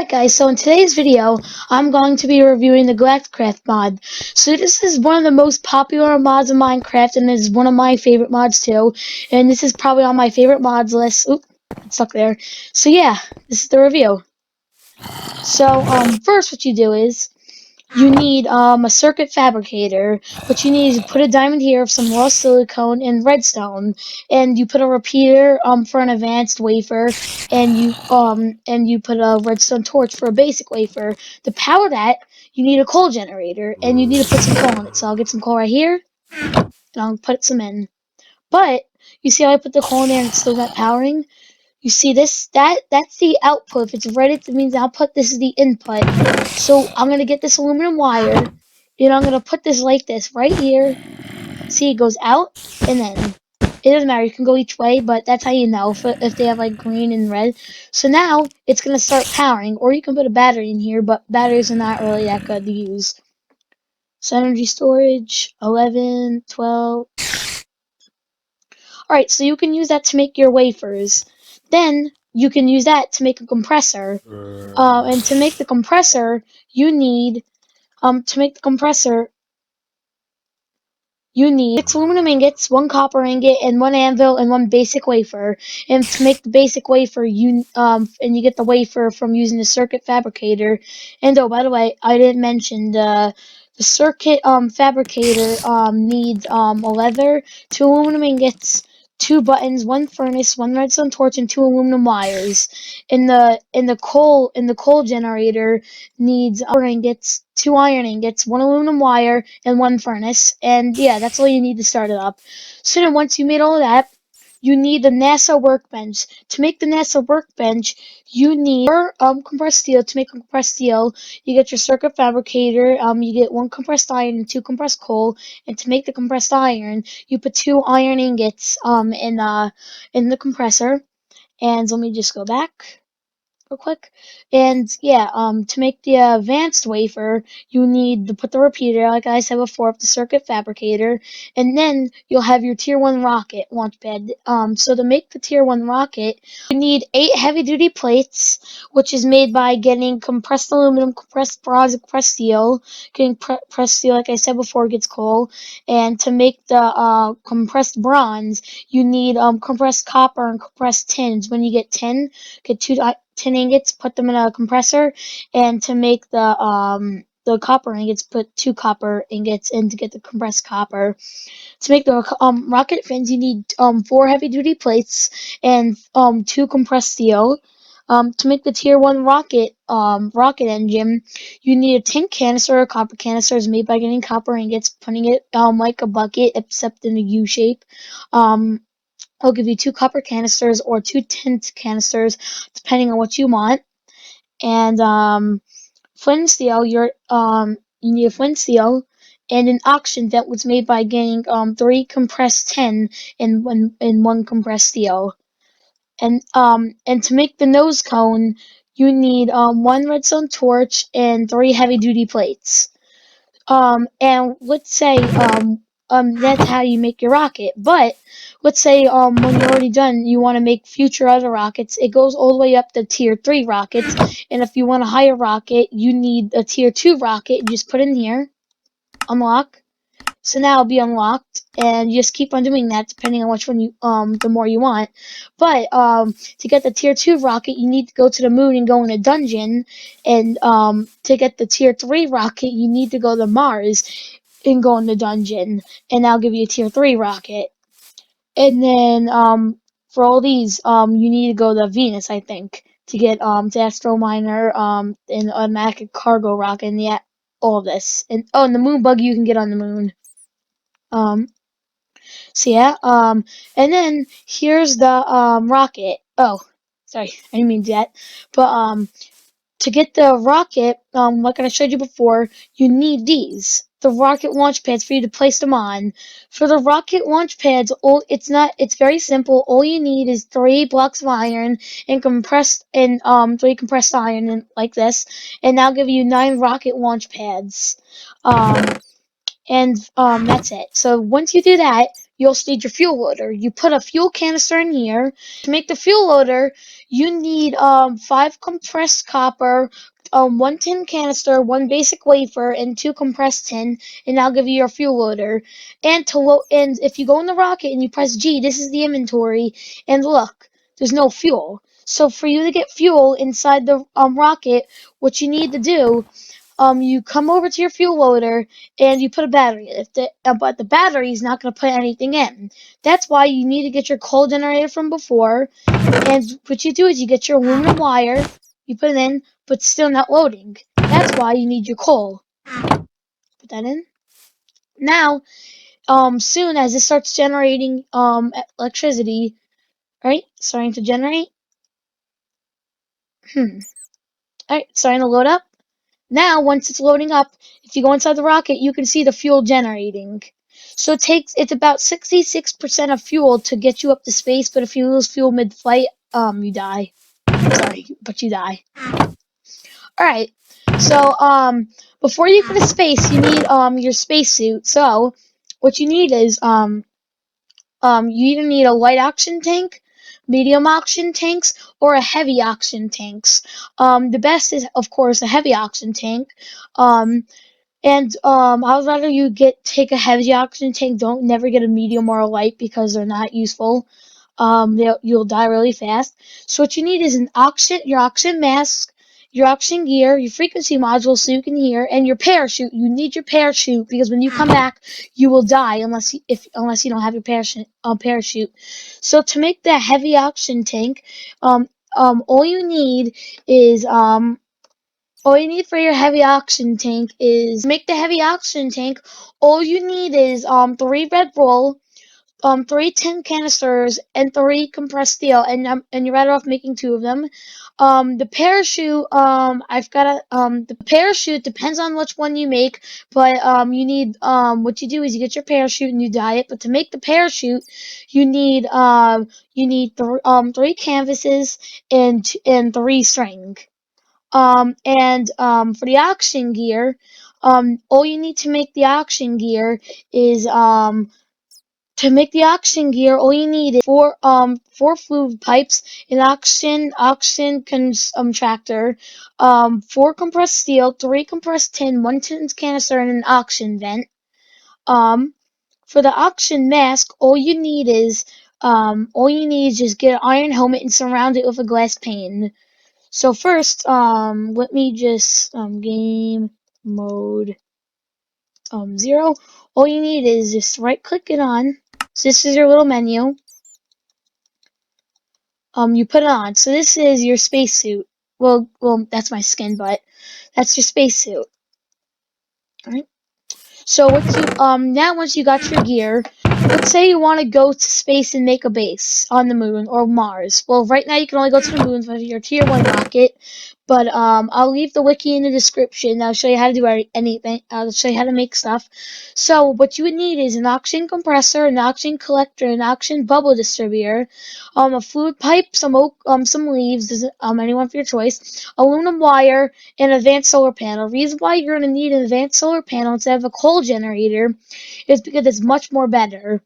Alright guys, so in today's video, I'm going to be reviewing the Galacticraft mod. So this is one of the most popular mods in Minecraft, and is one of my favorite mods too. And this is probably on my favorite mods list. Oop, it's stuck there. So yeah, this is the review. So first what you do is, you need a circuit fabricator. What you need is put a diamond here of some raw silicone and redstone, and you put a repeater for an advanced wafer, and you put a redstone torch for a basic wafer. To power that, you need a coal generator, and you need to put some coal in it. So I'll get some coal right here, and I'll put some in. But you see how I put the coal in there and it's still not powering? You see this? That's the output. If it's red, it means output. This is the input. So I'm gonna get this aluminum wire, and I'm gonna put this like this right here. See, it goes out, and then it doesn't matter. You can go each way, but that's how you know if they have like green and red. So now it's gonna start powering, or you can put a battery in here, but batteries are not really that good to use. So energy storage 11, 12. Alright, so you can use that to make your wafers. Then you can use that to make a compressor. And to make the compressor, you need you need 6 aluminum ingots, 1 copper ingot, and 1 anvil, and 1 basic wafer. And to make the basic wafer, you get the wafer from using the circuit fabricator. And oh, by the way, I didn't mention the circuit fabricator needs a leather, 2 aluminum ingots, 2 buttons, 1 furnace, 1 redstone torch, and 2 aluminum wires. In the coal generator needs ingots, 2 iron ingots, 1 aluminum wire, and 1 furnace. And yeah, that's all you need to start it up. So then once you made all of that, you need the NASA workbench. To make the NASA workbench, you need compressed steel. To make compressed steel, you get your circuit fabricator. You get 1 compressed iron and 2 compressed coal. And to make the compressed iron, you put 2 iron ingots in the compressor. And let me just go back real quick. And yeah, to make the advanced wafer, you need to put the repeater, like I said before, of the circuit fabricator, and then you'll have your tier 1 rocket launch pad. So to make the tier 1 rocket, you need 8 heavy duty plates, which is made by getting compressed aluminum, compressed bronze, and compressed steel. Getting compressed steel, like I said before, gets coal. And to make the compressed bronze, you need compressed copper and compressed tins. When you get tin, get 2 tin ingots, put them in a compressor, and to make the copper ingots, put 2 copper ingots in to get the compressed copper. To make the rocket fins, you need 4 heavy duty plates and 2 compressed steel. To make the tier 1 rocket engine, you need a tin canister or copper canister is made by getting copper ingots, putting it like a bucket except in a U shape. I'll give you 2 copper canisters or 2 tin canisters, depending on what you want. And flint and steel, you need a flint and steel, and an oxygen vent was made by getting 3 compressed tin and 1 compressed steel. And to make the nose cone, you need 1 redstone torch and 3 heavy duty plates. And let's say that's how you make your rocket. But let's say when you're already done, you want to make future other rockets. It goes all the way up to tier 3 rockets. And if you want a higher rocket, you need a tier 2 rocket. You just put in here, unlock. So now it'll be unlocked, and you just keep on doing that depending on which one the more you want. But to get the tier 2 rocket, you need to go to the moon and go in a dungeon, and to get the tier 3 rocket, you need to go to Mars and go in the dungeon, and that'll give you a tier 3 rocket. And then for all these, you need to go to Venus, I think, to get to Astro Miner, and automatic cargo rocket, and yeah, all this. And oh, and the moon buggy you can get on the moon. So yeah, and then here's the rocket. Oh, sorry, I didn't mean that. But to get the rocket, like I showed you before, you need these. The rocket launch pads for you to place them on. For the rocket launch pads, it's very simple. All you need is 3 blocks of iron and 3 compressed iron and like this, and that'll give you 9 rocket launch pads. And that's it. So once you do that, you also need your fuel loader. You put a fuel canister in here. To make the fuel loader, you need 5 compressed copper, 1 tin canister, 1 basic wafer, and 2 compressed tin, and I'll give you your fuel loader. And if you go in the rocket and you press G, this is the inventory, and look, there's no fuel. So for you to get fuel inside the rocket, what you need to do, you come over to your fuel loader and you put a battery in it. But the battery is not going to put anything in. That's why you need to get your coal generator from before. And what you do is you get your aluminum wire, you put it in, but still not loading. That's why you need your coal. Put that in. Now, soon as it starts generating electricity, right? Starting to generate. Alright, starting to load up. Now, once it's loading up, if you go inside the rocket, you can see the fuel generating. So it's about 66% of fuel to get you up to space, but if you lose fuel mid-flight, you die. Sorry, but you die. Alright, so, before you go to space, you need, your spacesuit. So, what you need is, you either need a light oxygen tank, medium oxygen tanks, or a heavy oxygen tanks. The best is, of course, a heavy oxygen tank. I would rather you take a heavy oxygen tank. Don't never get a medium or a light because they're not useful. You'll die really fast. So what you need is your oxygen mask, your oxygen gear, your frequency module so you can hear, and your parachute. You need your parachute because when you come back, you will die unless you don't have your parachute. So to make that heavy oxygen tank, all you need is all you need for your heavy oxygen tank is to make the heavy oxygen tank. All you need is 3 Red Bull, 3 tin canisters, and 3 compressed steel, and you're better off making 2 of them. The parachute, the parachute depends on which one you make, but what you do is you get your parachute and you dye it. But to make the parachute, you need 3 canvases and 3 string. For the oxygen gear, all you need to make the oxygen gear is all you need is 4 fluid pipes, an oxygen tractor, 4 compressed steel, 3 compressed tin, 1 tin canister, and an oxygen vent. For the oxygen mask, all you need is just get an iron helmet and surround it with a glass pane. So first, let me just game mode 0. All you need is just right click it on. So this is your little menu. You put it on. So this is your spacesuit. Well, that's my skin, but that's your spacesuit. Alright. So now once you got your gear, let's say you want to go to space and make a base on the moon or Mars. Well, right now you can only go to the moon with your tier 1 rocket, but I'll leave the wiki in the description. I'll show you how to do anything. I'll show you how to make stuff. So what you would need is an oxygen compressor, an oxygen collector, an oxygen bubble distributor, a fluid pipe, some leaves, anyone for your choice, aluminum wire, an advanced solar panel. The reason why you're going to need an advanced solar panel instead of a coal generator is because it's much more better.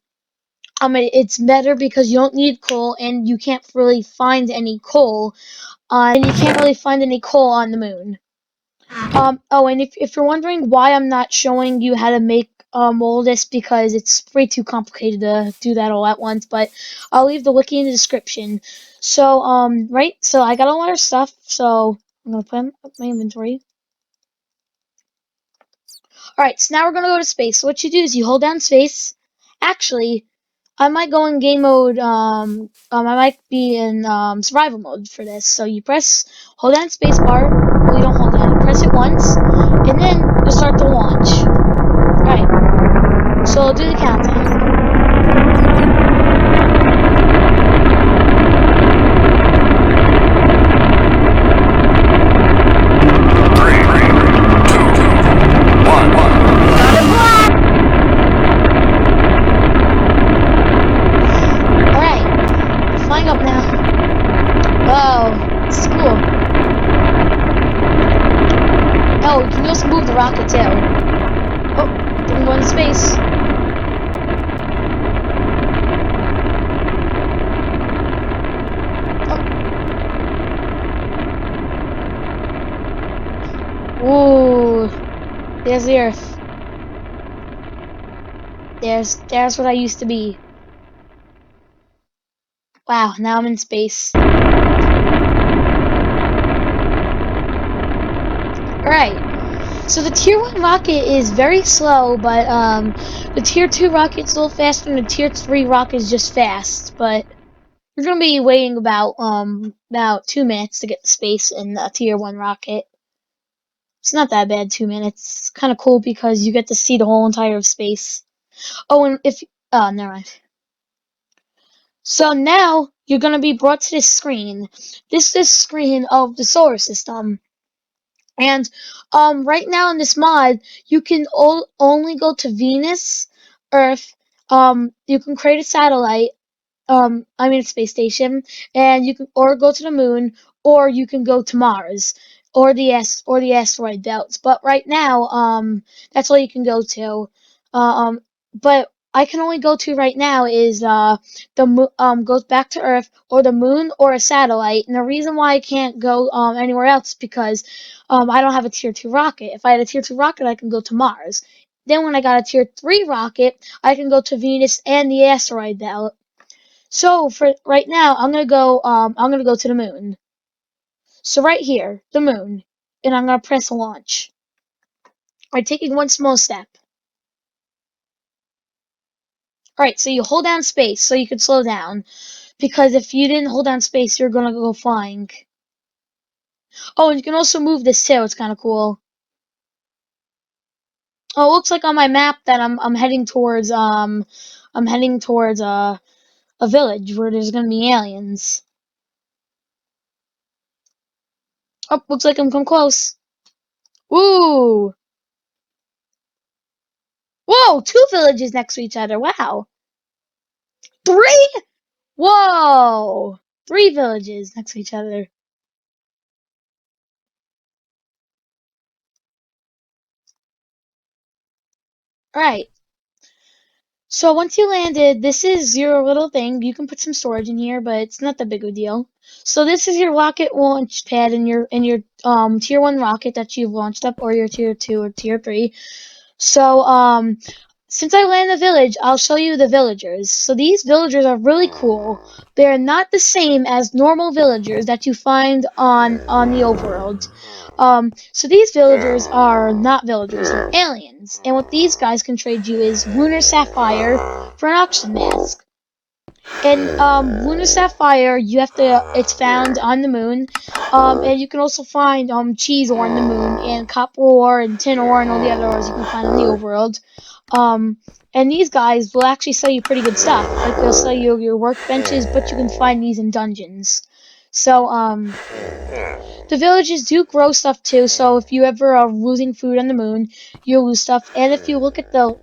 It's better because you don't need coal and you can't really find any coal and you can't really find any coal on the moon. And if you're wondering why I'm not showing you how to make all this, because it's way too complicated to do that all at once, but I'll leave the wiki in the description. So, so I got a lot of stuff, so I'm gonna put up my inventory. Alright, so now we're gonna go to space. So what you do is you hold down space. Actually, I might go in game mode, I might be in survival mode for this. So you hold down space bar. Well, you don't hold down, you press it once, and then you'll start to launch. Alright, so I'll do the countdown. Flying up now. Wow, this is cool. Oh, you can also move the rocket too. Oh, didn't go into space. Ooh, there's the Earth. There's what I used to be. Wow, now I'm in space. Alright, so the Tier 1 rocket is very slow, but the Tier 2 rocket's a little faster, and the Tier 3 rocket is just fast. But you're gonna be waiting about 2 minutes to get to space in the Tier 1 rocket. It's not that bad, 2 minutes. It's kind of cool because you get to see the whole entire of space. Oh, and if oh, never mind. So now you're gonna be brought to this screen. This is screen of the solar system. And right now in this mod, you can only go to Venus, Earth. You can create a satellite. I mean a space station, and you can or go to the moon, or you can go to Mars, or the asteroid belts. But right now, that's all you can go to. But I can only go to right now is goes back to Earth or the moon or a satellite. And the reason why I can't go anywhere else is because I don't have a tier 2 rocket. If I had a tier 2 rocket, I can go to Mars. Then when I got a tier 3 rocket, I can go to Venus and the asteroid belt. So for right now, I'm gonna go to the moon. So right here, the moon, and I'm gonna press launch. Alright, taking one small step. Alright, so you hold down space so you can slow down. Because if you didn't hold down space, you're gonna go flying. Oh, and you can also move this too, it's kinda cool. Oh, it looks like on my map that I'm heading towards a village where there's gonna be aliens. Oh, looks like I'm come close. Ooh! Whoa, two villages next to each other. Wow. Three? Whoa. Three villages next to each other. Alright. So once you landed, this is your little thing. You can put some storage in here, but it's not that big of a deal. So this is your rocket launch pad in your tier 1 rocket that you've launched up, or your tier 2 or tier 3. So since I land in the village, I'll show you the villagers. So these villagers are really cool. They're not the same as normal villagers that you find on the overworld. So these villagers are not villagers, they're aliens. And what these guys can trade you is lunar sapphire for an oxygen mask. And lunar sapphire, it's found on the moon. And you can also find cheese ore on the moon, and copper ore and tin ore and all the other ores you can find on the overworld. Um, and these guys will actually sell you pretty good stuff. Like they'll sell you your workbenches, but you can find these in dungeons. So the villages do grow stuff too, so if you ever are losing food on the moon, you'll lose stuff. And if you look at the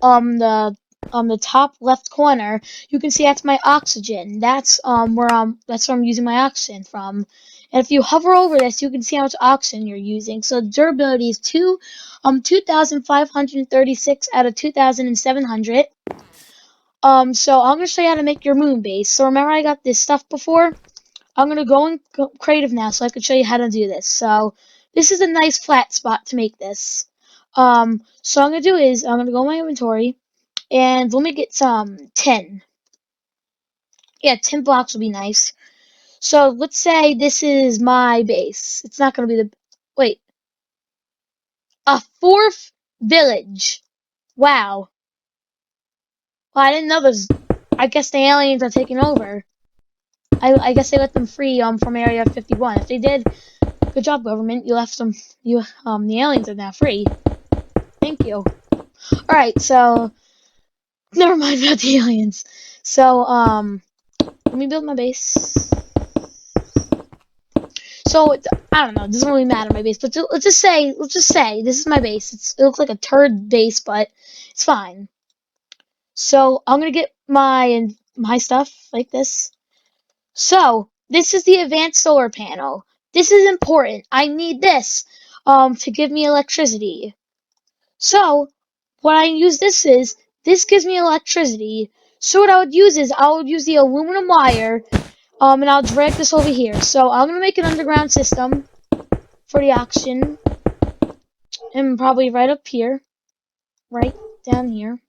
top left corner, you can see that's my oxygen. That's where I'm using my oxygen from. And if you hover over this, you can see how much oxygen you're using. So durability is 2,536 out of 2,700. So I'm gonna show you how to make your moon base. So remember I got this stuff before? I'm gonna go in creative now so I can show you how to do this. So this is a nice flat spot to make this. So I'm gonna do is I'm gonna go in my inventory and let me get some 10. Yeah, 10 blocks will be nice. So let's say this is my base. It's not gonna be the wait. A fourth village. Wow. Well, I didn't know this. I guess the aliens are taking over. I guess they let them free from Area 51. If they did, good job, government. You left them. The aliens are now free. Thank you. All right, so never mind about the aliens. So let me build my base. So I don't know. It doesn't really matter my base, but let's just say this is my base. It looks like a turd base, but it's fine. So I'm gonna get my stuff like this. So this is the advanced solar panel. This is important. I need this to give me electricity. So what I use this gives me electricity. So what I would use is I would use the aluminum wire, and I'll drag this over here. So I'm gonna make an underground system for the oxygen. and probably right up here, right down here.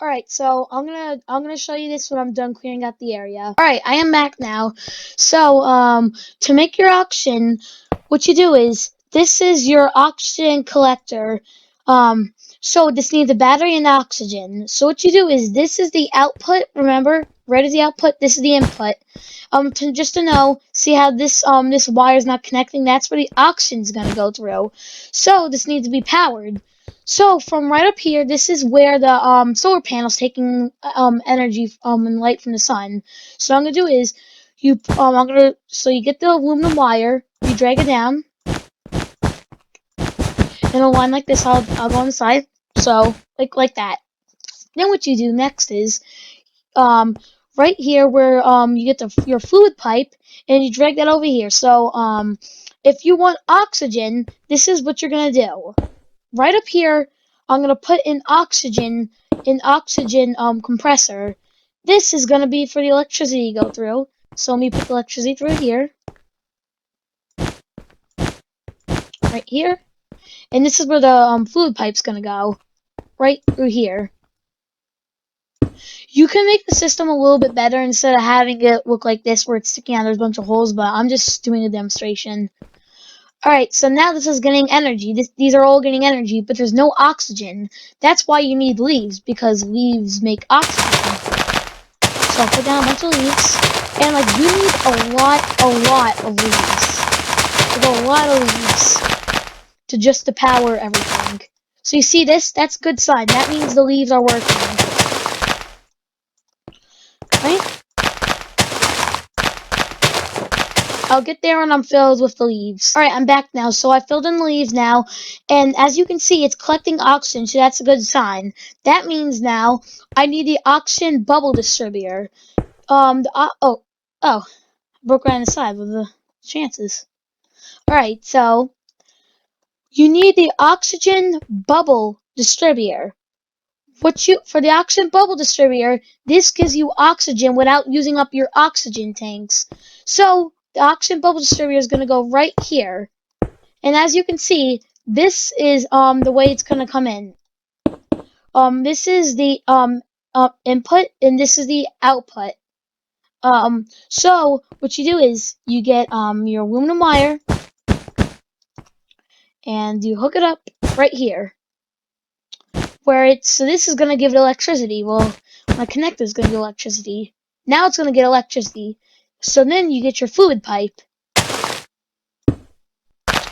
Alright, so I'm gonna show you this when I'm done clearing out the area. Alright, I am back now. So, to make your auction, what you do is this is your oxygen collector. So this needs a battery and oxygen. So what you do is this is the output, remember? Red is the output, this is the input. Just to know, see how this wire is not connecting? That's where the oxygen's gonna go through. So this needs to be powered. So from right up here, this is where the solar panel's taking energy and light from the sun. So what I'm gonna do is you get the aluminum wire, you drag it down in a line like this. I'll go on the side. So like that. Then what you do next is um right here where you get your fluid pipe and you drag that over here. So if you want oxygen, this is what you're gonna do. Right up here, I'm gonna put an oxygen compressor. This is gonna be for the electricity to go through. So let me put the electricity through here, right here, and this is where the fluid pipe's gonna go, right through here. You can make the system a little bit better instead of having it look like this where it's sticking out. There's a bunch of holes, but I'm just doing a demonstration. Alright, so now this is getting energy. These are all getting energy, but there's no oxygen. That's why you need leaves, because leaves make oxygen. So I'll put down a bunch of leaves. And like you need a lot of leaves. Like a lot of leaves to power everything. So you see this? That's a good sign. That means the leaves are working. Right? I'll get there when I'm filled with the leaves. Alright, I'm back now. So I filled in the leaves now, and as you can see, it's collecting oxygen, so that's a good sign. That means now I need the oxygen bubble distributor. Broke right on the side with the chances. Alright, so you need the oxygen bubble distributor. For the oxygen bubble distributor, this gives you oxygen without using up your oxygen tanks. So the oxygen bubble distributor is going to go right here. And as you can see, this is the way it's going to come in. This is the input and this is the output. So what you do is you get your aluminum wire and you hook it up right here. So this is going to give it electricity. Well, my connector is going to get electricity. Now it's going to get electricity. So then you get your fluid pipe.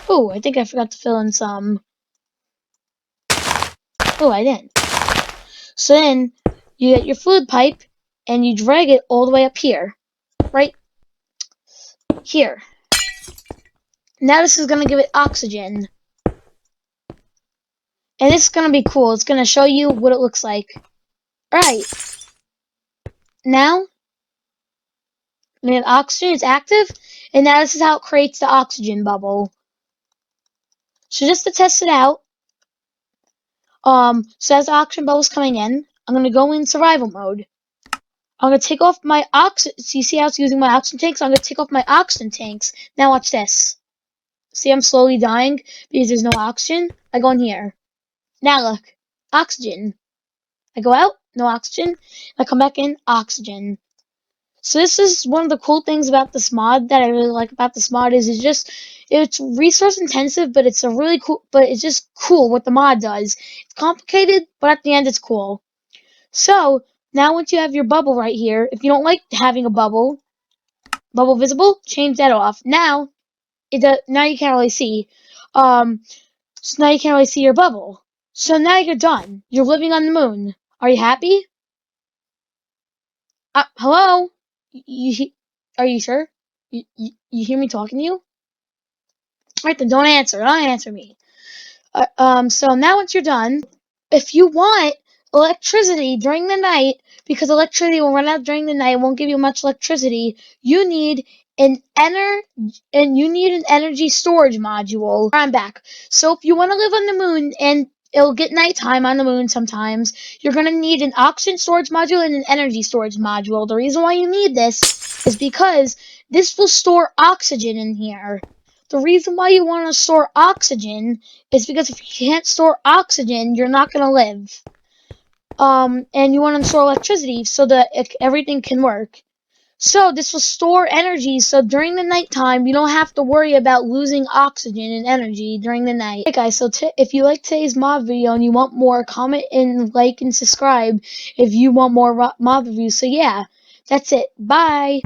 Oh, I think I forgot to fill in some. Oh, I didn't. So then you get your fluid pipe and you drag it all the way up here. Right here. Now this is going to give it oxygen. And this is going to be cool. It's going to show you what it looks like. Alright. Now, the oxygen is active. And now this is how it creates the oxygen bubble. So just to test it out, so as the oxygen bubble's coming in, I'm going to go in survival mode. I'm going to take off my oxygen. So you see how it's using my oxygen tanks? I'm going to take off my oxygen tanks. Now watch this. See, I'm slowly dying because there's no oxygen. I go in here. Now look. Oxygen. I go out. No oxygen. I come back in. Oxygen. So this is one of the cool things about this mod that I really like about this mod is it's resource intensive, but it's just cool what the mod does. It's complicated, but at the end it's cool. So now once you have your bubble right here, if you don't like having a bubble visible, change that off. Now now you can't really see. So now you can't really see your bubble. So now you're done. You're living on the moon. Are you happy? Hello? Are you sure? You hear me talking to you? Alright then, don't answer. Don't answer me. So now once you're done, if you want electricity during the night, because electricity will run out during the night, it won't give you much electricity, you need an energy storage module. I'm back. So if you want to live on the moon and it'll get nighttime on the moon sometimes, you're going to need an oxygen storage module and an energy storage module. The reason why you need this is because this will store oxygen in here. The reason why you want to store oxygen is because if you can't store oxygen, you're not going to live. And you want to store electricity so that everything can work. So this will store energy, so during the nighttime, you don't have to worry about losing oxygen and energy during the night. Hey guys, so if you like today's mod video and you want more, comment and like and subscribe if you want more mod reviews. So yeah, that's it. Bye!